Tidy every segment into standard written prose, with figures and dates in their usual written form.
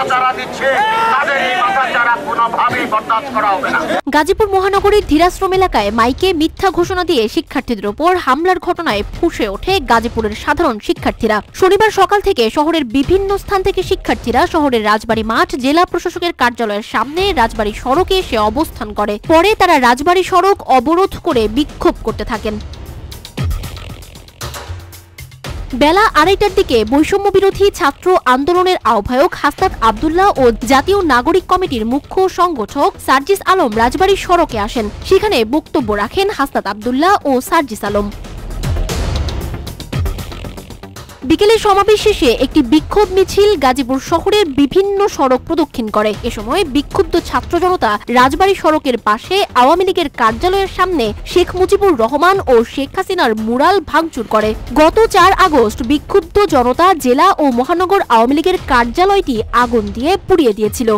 চারা দিচ্ছে তাদের এই মাথা চারা কোনোভাবেই বরদাস্ত করা হবে না। গাজীপুর মহানগরীর ধীরাশ্রম এলাকায় মাইকে মিথ্যা ঘোষণা দিয়ে শিক্ষার্থীদের উপর হামলার ঘটনায় ফুঁসে ওঠে গাজীপুরের সাধারণ শিক্ষার্থীরা। শনিবার সকাল থেকে শহরের বিভিন্ন স্থান থেকে শিক্ষার্থীরা শহরের রাজবাড়ী মাঠ, জেলা প্রশাসকের কার্যালয়ের সামনে রাজবাড়ী সড়কে এসে অবস্থান করে। পরে তারা রাজবাড়ী সড়ক অবরোধ করে বিক্ষোভ করতে থাকেন। বেলা 2:30টার দিকে বৈষম্য বিরোধী ছাত্র আন্দোলনের আহ্বায়ক হাসনাত আব্দুল্লাহ ও জাতীয় নাগরিক কমিটির মুখ্য সংগঠক সার্জিস আলম রাজবাড়ী সড়কে আসেন। সেখানে বক্তব্য রাখেন হাসনাত আব্দুল্লাহ ও সার্জিস আলম। বিকেলে সমাবেশ শেষে একটি বিক্ষোভ মিছিল গাজীপুর শহরের বিভিন্ন সড়ক প্রদক্ষিণ করে। এ সময় বিক্ষুব্ধ ছাত্র জনতা রাজবাড়ী সড়কের পাশে আওয়ামী লীগের কার্যালয়ের সামনে শেখ মুজিবুর রহমান ও শেখ হাসিনার মুরাল ভাঙচুর করে। গত 4 আগস্ট বিক্ষুব্ধ জনতা জেলা ও মহানগর আওয়ামী লীগের কার্যালয়টি আগুন দিয়ে পুড়িয়ে দিয়েছিল।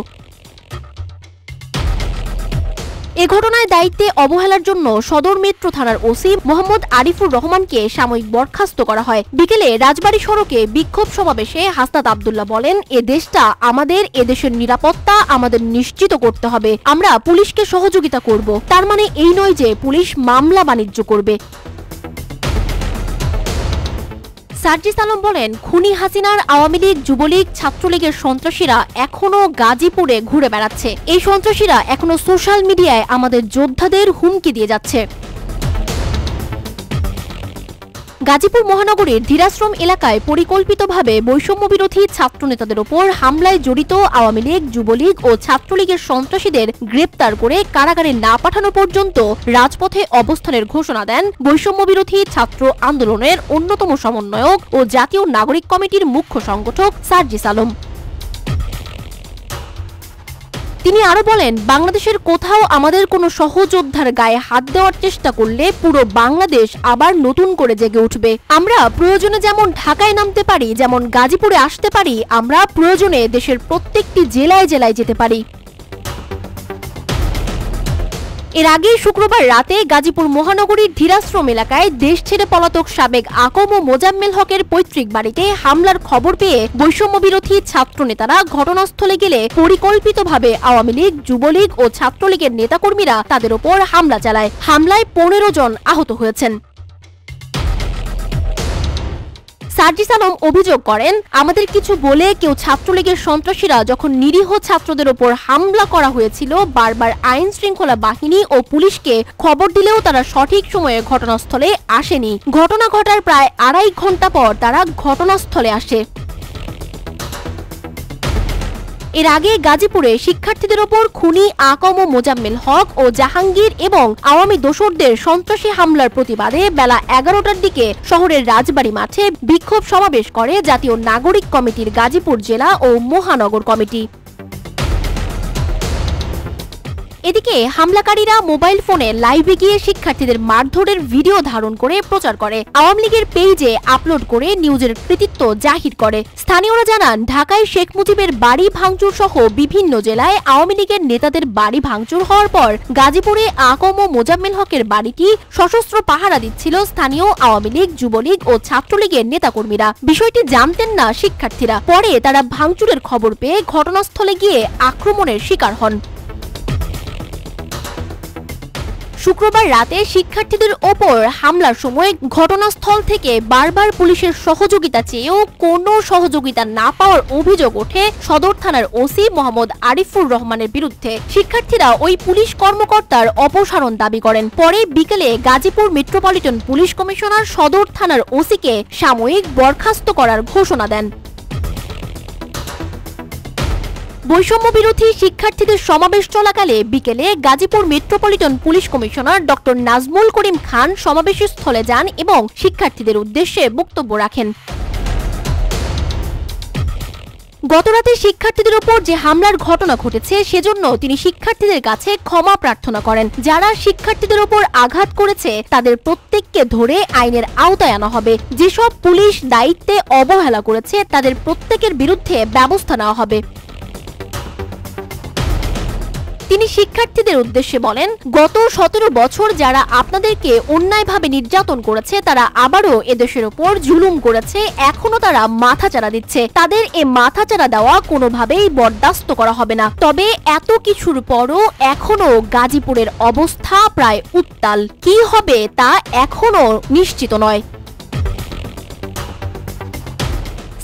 এ ঘটনায় দায়িত্বে অবহেলার জন্য সদর মেট্রো থানার ওসি মোহাম্মদ আরিফুর রহমানকে সাময়িক বরখাস্ত করা হয়। বিকেলে রাজবাড়ী সড়কে বিক্ষোভ সমাবেশে হাসনাত আব্দুল্লাহ বলেন, এ দেশটা আমাদের, এ দেশের নিরাপত্তা আমাদের নিশ্চিত করতে হবে। আমরা পুলিশকে সহযোগিতা করব, তার মানে এই নয় যে পুলিশ মামলা বাণিজ্য করবে। সার্জিস আলম বলেন, খুনি হাসিনার আওয়ামী লীগ, যুবলীগ, ছাত্রলীগের সন্ত্রাসীরা এখনো গাজীপুরে ঘুরে বেড়াচ্ছে। এই সন্ত্রাসীরা এখনো সোশ্যাল মিডিয়ায় আমাদের যোদ্ধাদের হুমকি দিয়ে যাচ্ছে। গাজীপুর মহানগরীর ধীরাশ্রম এলাকায় পরিকল্পিতভাবে বৈষম্য বিরোধী ছাত্র নেতাদের ওপর হামলায় জড়িত আওয়ামী লীগ, যুবলীগ ও ছাত্রলীগের সন্ত্রাসীদের গ্রেপ্তার করে কারাগারে না পাঠানো পর্যন্ত রাজপথে অবস্থানের ঘোষণা দেন বৈষম্য বিরোধী ছাত্র আন্দোলনের অন্যতম সমন্বয়ক ও জাতীয় নাগরিক কমিটির মুখ্য সংগঠক সার্জিস আলম। তিনি আরো বলেন, বাংলাদেশের কোথাও আমাদের কোনো সহযোদ্ধার গায়ে হাত দেওয়ার চেষ্টা করলে পুরো বাংলাদেশ আবার নতুন করে জেগে উঠবে। আমরা প্রয়োজনে যেমন ঢাকায় নামতে পারি, যেমন গাজীপুরে আসতে পারি, আমরা প্রয়োজনে দেশের প্রত্যেকটি জেলায় জেলায় যেতে পারি। এর আগে শুক্রবার রাতে গাজীপুর মহানগরীর ধীরাশ্রম এলাকায় দেশ ছেড়ে পলাতক সাবেক আকম ও মোজাম্মেল হকের পৈতৃক বাড়িতে হামলার খবর পেয়ে বৈষম্য বিরোধী ছাত্র নেতারা ঘটনাস্থলে গেলে পরিকল্পিতভাবে আওয়ামী লীগ, যুবলীগ ও ছাত্রলীগের নেতাকর্মীরা তাদের ওপর হামলা চালায়। হামলায় 15 জন আহত হয়েছেন। সার্জিস আলম অভিযোগ করেন, আমাদের কিছু বলে কেউ ছাত্রলীগের সন্ত্রাসীরা যখন নিরীহ ছাত্রদের ওপর হামলা করা হয়েছিল, বারবার আইন শৃঙ্খলা বাহিনী ও পুলিশকে খবর দিলেও তারা সঠিক সময়ে ঘটনাস্থলে আসেনি। ঘটনা ঘটার প্রায় 2.5 ঘন্টা পর তারা ঘটনাস্থলে আসে। এর আগে গাজীপুরে শিক্ষার্থীদের ওপর খুনি আকম ও মোজাম্মেল হক ও জাহাঙ্গীর এবং আওয়ামী দোসরদের সন্ত্রাসী হামলার প্রতিবাদে বেলা 11টার দিকে শহরের রাজবাড়ী মাঠে বিক্ষোভ সমাবেশ করে জাতীয় নাগরিক কমিটির গাজীপুর জেলা ও মহানগর কমিটি। এদিকে হামলাকারীরা মোবাইল ফোনে লাইভে গিয়ে শিক্ষার্থীদের মারধরের ভিডিও ধারণ করে প্রচার করে আওয়ামী লীগের পেজে আপলোড করে নিউজের কৃতিত্ব জাহির করে। স্থানীয়রা জানান, ঢাকায় শেখ মুজিবের বাড়ি ভাঙচুর সহ বিভিন্ন জেলায় আওয়ামী লীগের নেতাদের বাড়ি ভাঙচুর হওয়ার পর গাজীপুরে আকম ও মোজাম্মেল হকের বাড়িটি সশস্ত্র পাহারা দিচ্ছিল স্থানীয় আওয়ামী লীগ, যুবলীগ ও ছাত্রলীগের নেতাকর্মীরা। বিষয়টি জানতেন না শিক্ষার্থীরা। পরে তারা ভাঙচুরের খবর পেয়ে ঘটনাস্থলে গিয়ে আক্রমণের শিকার হন। শুক্রবার রাতে শিক্ষার্থীদের ওপর হামলার সময় ঘটনাস্থল থেকে বারবার পুলিশের সহযোগিতা চেয়েও কোনো সহযোগিতা না পাওয়ার অভিযোগ ওঠে সদর থানার ওসি মোহাম্মদ আরিফুর রহমানের বিরুদ্ধে। শিক্ষার্থীরা ওই পুলিশ কর্মকর্তার অপসারণ দাবি করেন। পরে বিকেলে গাজীপুর মেট্রোপলিটন পুলিশ কমিশনার সদর থানার ওসিকে সাময়িক বরখাস্ত করার ঘোষণা দেন। বৈষম্য বিরোধী শিক্ষার্থীদের সমাবেশ চলাকালে বিকেলে Gazipur metropolitan police commissioner doctor Nazmul Karim Khan সমাবেশের স্থলে যান এবং শিক্ষার্থীদের উদ্দেশ্যে বক্তব্য রাখেন। গতরাতে শিক্ষার্থীদের উপর যে হামলার ঘটনা ঘটেছে সেজন্য তিনি শিক্ষার্থীদের কাছে ক্ষমা প্রার্থনা করেন। যারা শিক্ষার্থীদের উপর আঘাত করেছে তাদের প্রত্যেককে ধরে আইনের আওতায় আনা হবে। যেসব পুলিশ দায়িত্বে অবহেলা করেছে তাদের প্রত্যেকের বিরুদ্ধে ব্যবস্থা নেওয়া হবে। তিনি শিক্ষার্থীদের উদ্দেশ্যে বলেন, গত 17 বছর যারা আপনাদেরকে অন্যায়ভাবে নির্যাতন করেছে তারা আবারও এদেশের উপর জুলুম করেছে, এখনো তারা মাথাচাড়া দিচ্ছে। তাদের এ মাথাচাড়া দেওয়া কোনোভাবেই বরদাস্ত করা হবে না। তবে এত কিছুর পরও এখনো গাজীপুরের অবস্থা প্রায় উত্তাল। কি হবে তা এখনো নিশ্চিত নয়।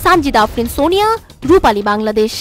সানজিদা আফরিন, সোনিয়া, রূপালী, বাংলাদেশ।